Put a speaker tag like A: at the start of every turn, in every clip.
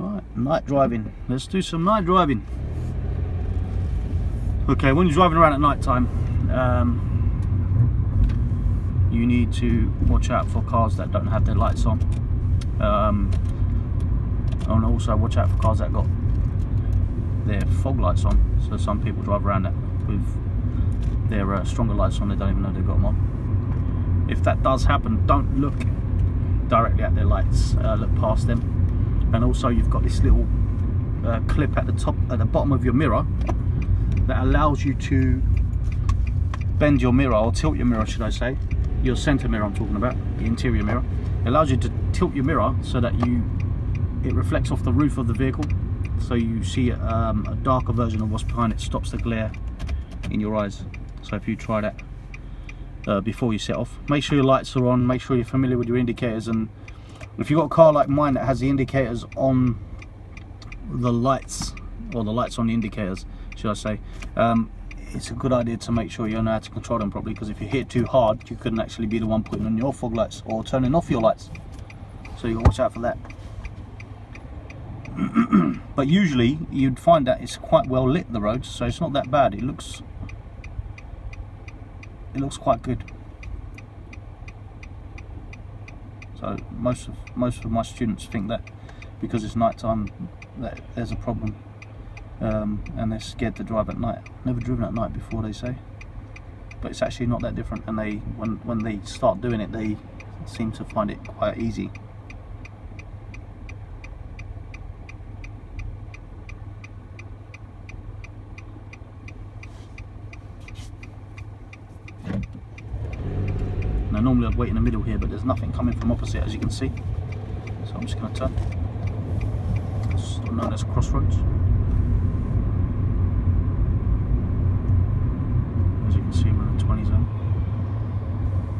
A: Right, night driving. Let's do some night driving. Okay, when you're driving around at night time, you need to watch out for cars that don't have their lights on, and also watch out for cars that got their fog lights on. So some people drive around that with their stronger lights on, they don't even know they've got them on. If that does happen, don't look directly at their lights, look past them. And also you've got this little clip at the bottom of your mirror that allows you to bend your mirror, or tilt your mirror should I say, your center mirror I'm talking about, the interior mirror. It allows you to tilt your mirror so that it reflects off the roof of the vehicle, so you see a darker version of what's behind it, stops the glare in your eyes. So if you try that before you set off, make sure your lights are on, make sure you're familiar with your indicators, and if you've got a car like mine that has the indicators on the lights, or the lights on the indicators should I say, it's a good idea to make sure you know how to control them properly, because if you hit too hard you couldn't actually be the one putting on your fog lights or turning off your lights, so you gotta watch out for that. But usually you'd find that it's quite well lit, the roads, so it's not that bad. It looks quite good. So most of my students think that because it's night time that there's a problem, and they're scared to drive at night. Never driven at night before, they say, but it's actually not that different, and they when they start doing it they seem to find it quite easy. Now normally I'd wait in the middle here, but there's nothing coming from opposite, as you can see, so I'm just going to turn. It's known as crossroads. As you can see, we're in the 20 zone,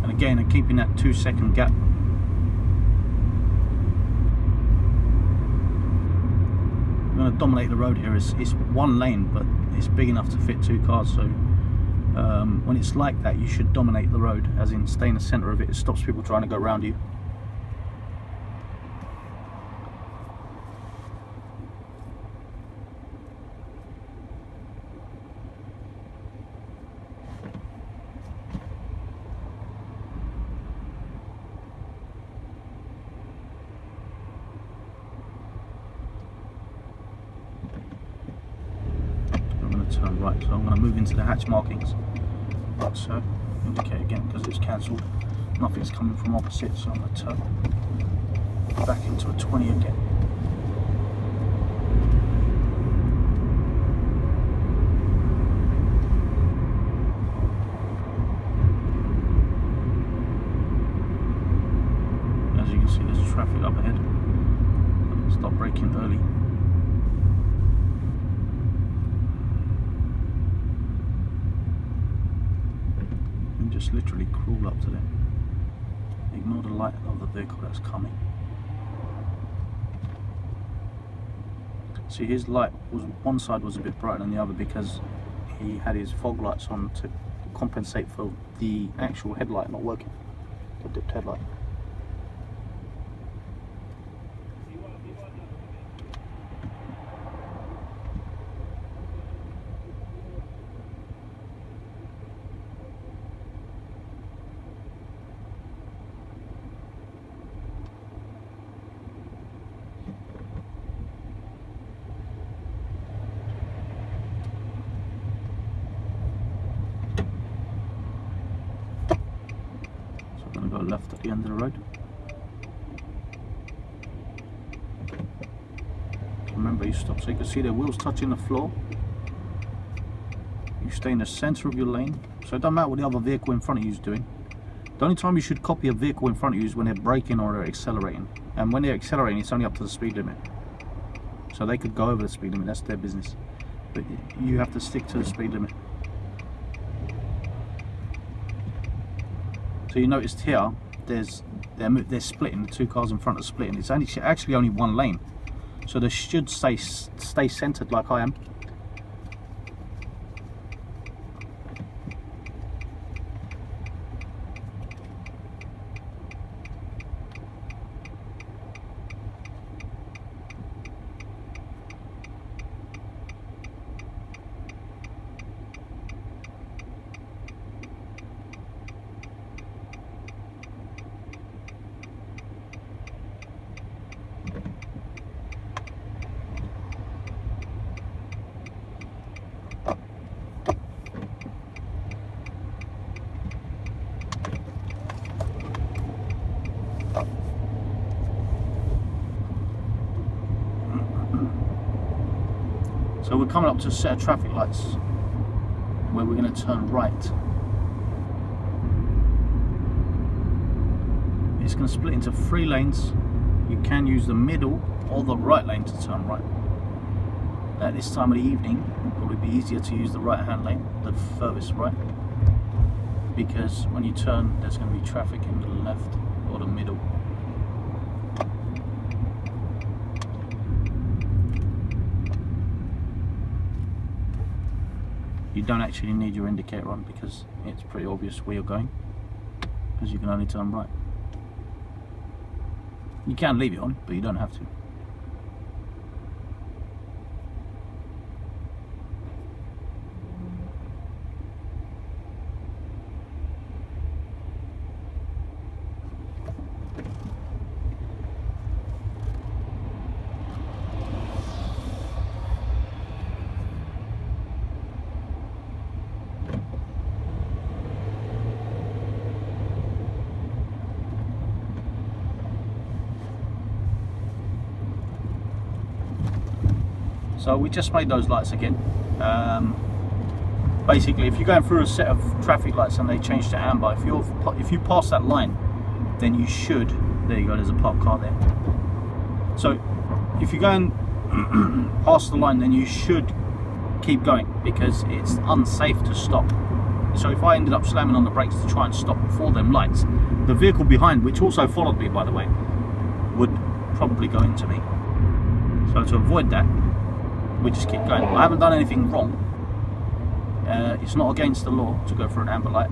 A: and again I'm keeping that 2-second gap. I'm going to dominate the road here. It's one lane, but it's big enough to fit 2 cars, so when it's like that you should dominate the road, as in stay in the center of it. It stops people trying to go around you. Turn right, so I'm going to move into the hatch markings, like so. Indicate again because it's cancelled, nothing's coming from opposite, so I'm going to turn back into a 20 again. As you can see, there's traffic up ahead. Stop braking early. Just literally crawl up to them. Ignore the light of the vehicle that's coming. See, his light was, one side was a bit brighter than the other because he had his fog lights on to compensate for the actual headlight not working, the dipped headlight. Go left at the end of the road. Remember, you stop so you can see their wheels touching the floor. You stay in the center of your lane, so it doesn't matter what the other vehicle in front of you is doing. The only time you should copy a vehicle in front of you is when they're braking or they're accelerating, and when they're accelerating it's only up to the speed limit, so they could go over the speed limit, that's their business, but you have to stick to the speed limit. So you noticed here, they're splitting. The 2 cars in front are splitting. It's actually only one lane, so they should stay centered like I am. So we're coming up to a set of traffic lights where we're going to turn right. It's going to split into 3 lanes. You can use the middle or the right lane to turn right. At this time of the evening, it would probably be easier to use the right hand lane, the furthest right, because when you turn there's going to be traffic in the left or the middle. You don't actually need your indicator on because it's pretty obvious where you're going, because you can only turn right. You can leave it on, but you don't have to. So we just made those lights again. Basically, if you're going through a set of traffic lights and they change to amber, if you pass that line, then you should. There you go. There's a parked car there. So if you're going past the line, then you should keep going because it's unsafe to stop. So if I ended up slamming on the brakes to try and stop before them lights, the vehicle behind, which also followed me by the way, would probably go into me. So to avoid that, we just keep going. I haven't done anything wrong. It's not against the law to go for an amber light.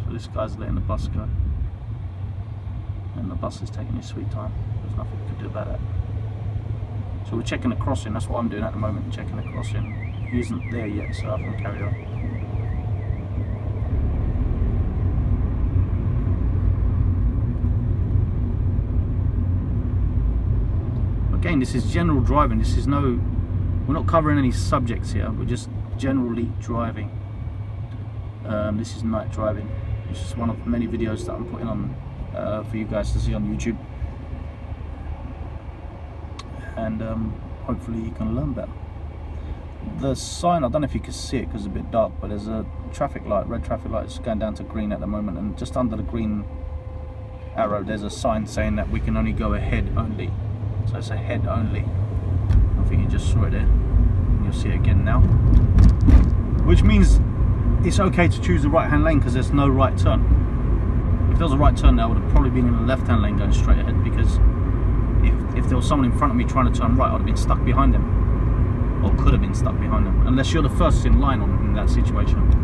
A: So this guy's letting the bus go, and the bus is taking its sweet time. There's nothing we can do about that. So we're checking the crossing. That's what I'm doing at the moment, checking the crossing. He isn't there yet, so I can carry on. Again, this is general driving. This is we're not covering any subjects here. We're just generally driving. This is night driving. It's just one of many videos that I'm putting on for you guys to see on YouTube, and hopefully you can learn better. The sign, I don't know if you can see it because it's a bit dark, but there's a traffic light, red traffic light. It's going down to green at the moment, and just under the green arrow there's a sign saying that we can only go ahead only. So it's ahead only. I think you just saw it there, and you'll see it again now, which means it's okay to choose the right hand lane because there's no right turn. If there was a right turn there, I would have probably been in the left hand lane going straight ahead, because if there was someone in front of me trying to turn right, I would have been stuck behind them, or could have been stuck behind them, unless you're the first in line in that situation.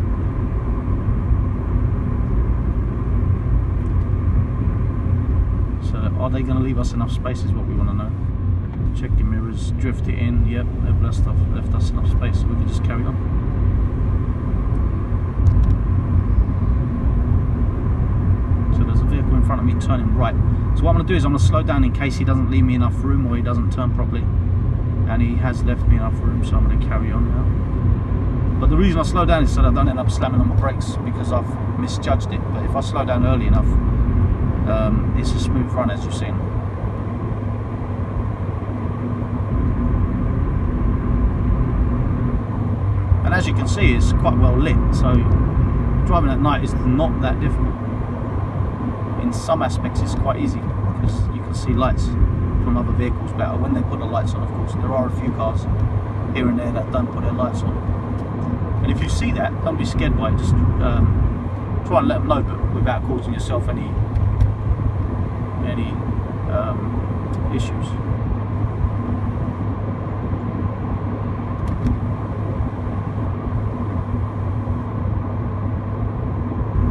A: So are they going to leave us enough space is what we want to know. Check your mirrors, drift it in. Yep, they've left us enough space, so we can just carry on. So there's a vehicle in front of me turning right. So what I'm going to do is I'm going to slow down in case he doesn't leave me enough room, or he doesn't turn properly. And he has left me enough room, so I'm going to carry on now. But the reason I slow down is so that I don't end up slamming on my brakes, because I've misjudged it. But if I slow down early enough, it's a smooth run, as you've seen. And as you can see, it's quite well lit, so driving at night is not that difficult. In some aspects it's quite easy, because you can see lights from other vehicles better when they put the lights on. Of course, there are a few cars here and there that don't put their lights on, and if you see that, don't be scared by it. Just try and let them know, but without causing yourself any issues.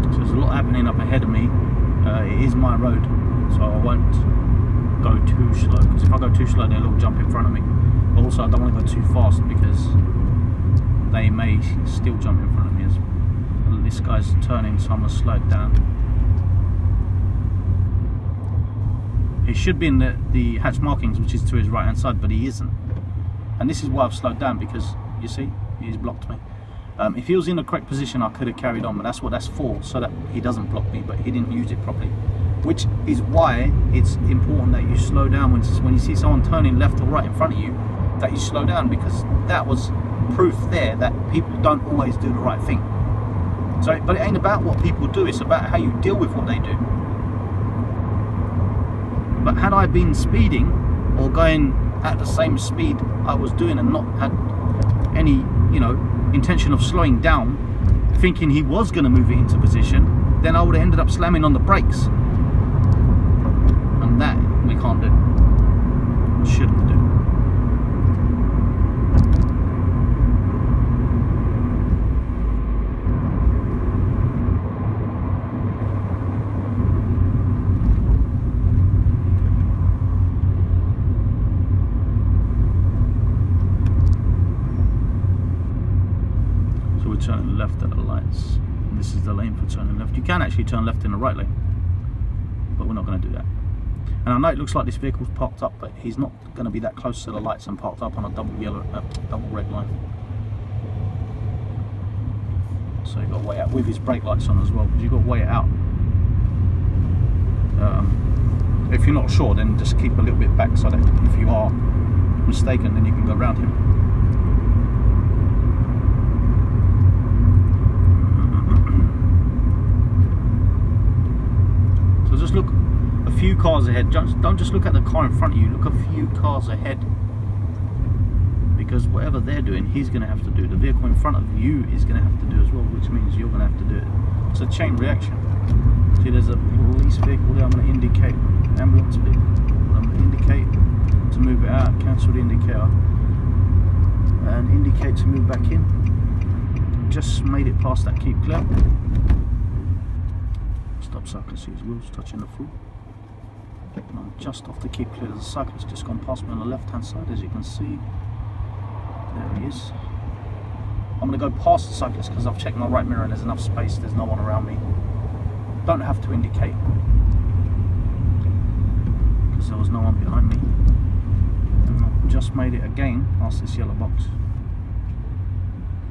A: So there's a lot happening up ahead of me. It is my road, so I won't go too slow, because if I go too slow they'll all jump in front of me. But also I don't want to go too fast, because they may still jump in front of me. As this guy's turning, so I'm going to slow it down. He should be in the hatch markings, which is to his right hand side, but he isn't. And this is why I've slowed down, because you see, he's blocked me. If he was in the correct position, I could have carried on, but that's what that's for, so that he doesn't block me, but he didn't use it properly. which is why it's important that you slow down when you see someone turning left or right in front of you, that you slow down, because that was proof there that people don't always do the right thing. So, but it ain't about what people do, it's about how you deal with what they do. But had I been speeding or going at the same speed I was doing and not had any, you know, intention of slowing down, thinking he was going to move it into position, then I would have ended up slamming on the brakes. And that we can't do. Shouldn't do. Turning left at the lights. This is the lane for turning left. You can actually turn left in the right lane, but we're not going to do that. And I know it looks like this vehicle's parked up, but he's not going to be that close to the lights and parked up on a double red line. So you've got to wait out with his brake lights on as well, because you've got to wait it out. If you're not sure, then just keep a little bit back so that if you are mistaken, then you can go around him. Just look a few cars ahead. Don't just look at the car in front of you, look a few cars ahead, because whatever they're doing, he's going to have to do. The vehicle in front of you is going to have to do as well, which means you're going to have to do it. It's a chain reaction. See, there's a police vehicle there. I'm going to indicate ambulance vehicle. I'm going to indicate to move it out, cancel the indicator, and indicate to move back in. Just made it past that keep clear. Stop so I can see his wheels touching the floor. And I'm just off the keep clear. There's a cyclist just gone past me on the left hand side, as you can see. There he is. I'm going to go past the cyclist because I've checked my right mirror and there's enough space, there's no one around me. Don't have to indicate because there was no one behind me. And I've just made it again past this yellow box.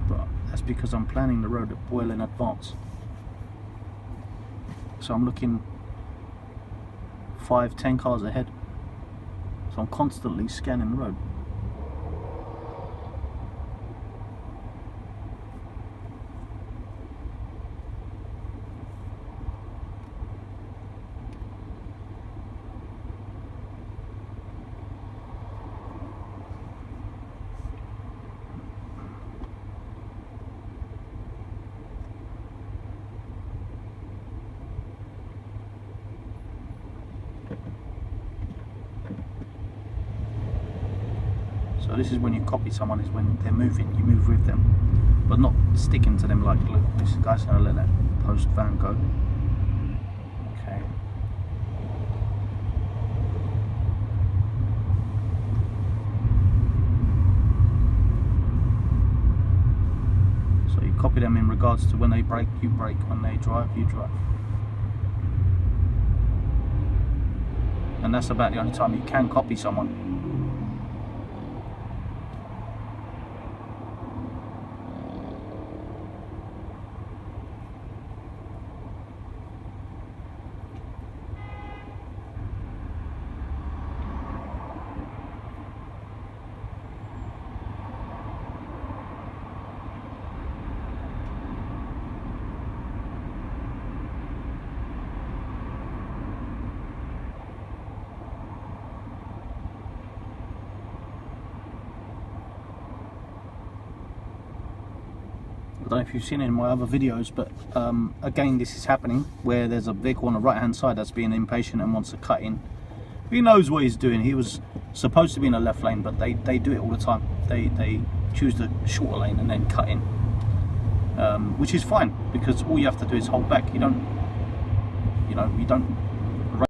A: But that's because I'm planning the road well in advance. So I'm looking 5-10 cars ahead. So I'm constantly scanning the road. So this is when you copy someone, is when they're moving, you move with them, but not sticking to them like, look, this guy's going to let that post van go. Okay. So you copy them in regards to when they brake, you brake, when they drive, you drive. And that's about the only time you can copy someone. I don't know if you've seen it in my other videos, but again, this is happening where there's a vehicle on the right hand side that's being impatient and wants to cut in. He knows what he's doing. He was supposed to be in the left lane, but they do it all the time. They choose the shorter lane and then cut in, which is fine, because all you have to do is hold back. You don't